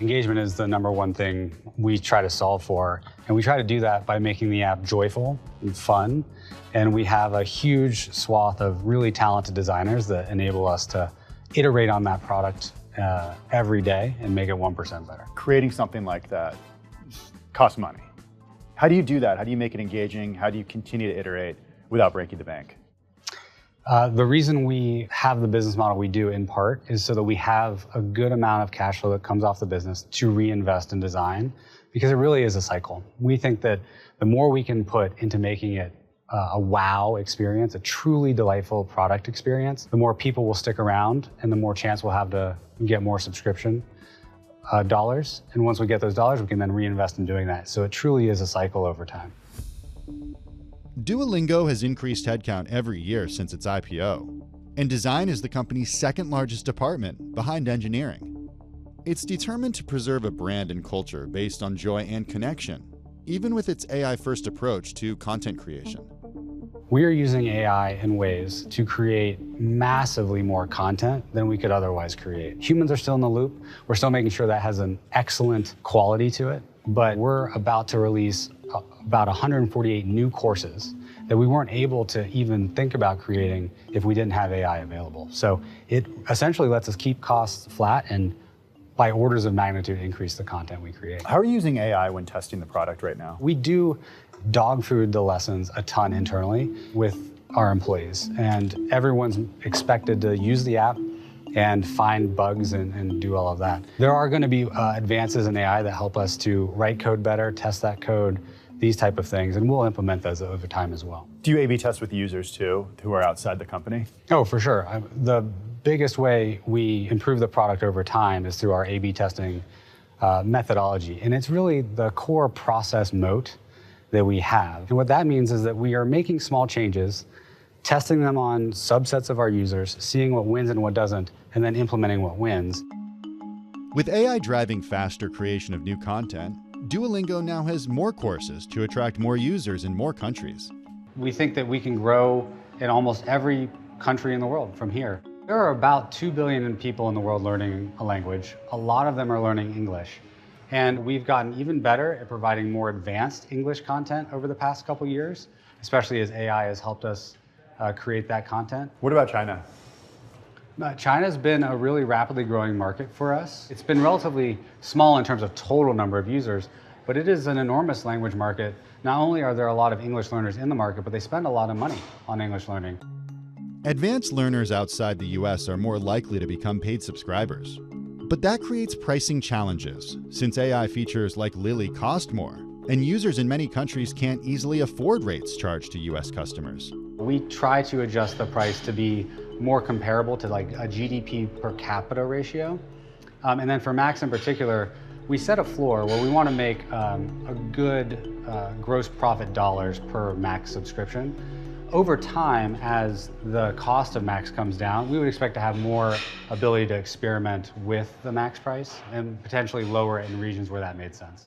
Engagement is the number one thing we try to solve for, and we try to do that by making the app joyful and fun. And we have a huge swath of really talented designers that enable us to iterate on that product every day and make it 1% better. Creating something like that costs money. How do you do that? How do you make it engaging? How do you continue to iterate without breaking the bank? The reason we have the business model we do in part is so that we have a good amount of cash flow that comes off the business to reinvest in design, because it really is a cycle. We think that the more we can put into making it a wow experience, a truly delightful product experience, the more people will stick around and the more chance we'll have to get more subscription dollars. And once we get those dollars, we can then reinvest in doing that. So it truly is a cycle over time. Duolingo has increased headcount every year since its IPO, and design is the company's second largest department, behind engineering. It's determined to preserve a brand and culture based on joy and connection, even with its AI-first approach to content creation. We are using AI in ways to create massively more content than we could otherwise create. Humans are still in the loop. We're still making sure that has an excellent quality to it, but we're about to release about 148 new courses that we weren't able to even think about creating if we didn't have AI available. So it essentially lets us keep costs flat and by orders of magnitude increase the content we create. How are you using AI when testing the product right now? We do dog food the lessons a ton internally with our employees, and everyone's expected to use the app and find bugs and do all of that. There are going to be advances in AI that help us to write code better, test that code, these type of things, and we'll implement those over time as well. Do you A/B test with users too, who are outside the company? Oh, for sure. The biggest way we improve the product over time is through our A/B testing methodology, and it's really the core process moat that we have. And what that means is that we are making small changes, testing them on subsets of our users, seeing what wins and what doesn't, and then implementing what wins. With AI driving faster creation of new content, Duolingo now has more courses to attract more users in more countries. We think that we can grow in almost every country in the world from here. There are about 2 billion people in the world learning a language. A lot of them are learning English. And we've gotten even better at providing more advanced English content over the past couple years, especially as AI has helped us create that content. What about China? China's been a really rapidly growing market for us. It's been relatively small in terms of total number of users, but it is an enormous language market. Not only are there a lot of English learners in the market, but they spend a lot of money on English learning. Advanced learners outside the US are more likely to become paid subscribers. But that creates pricing challenges, since AI features like Lily cost more, and users in many countries can't easily afford rates charged to US customers. We try to adjust the price to be more comparable to like a GDP per capita ratio. And then for Max in particular, we set a floor where we want to make a good gross profit dollars per Max subscription. Over time, as the cost of Max comes down, we would expect to have more ability to experiment with the Max price and potentially lower it in regions where that made sense.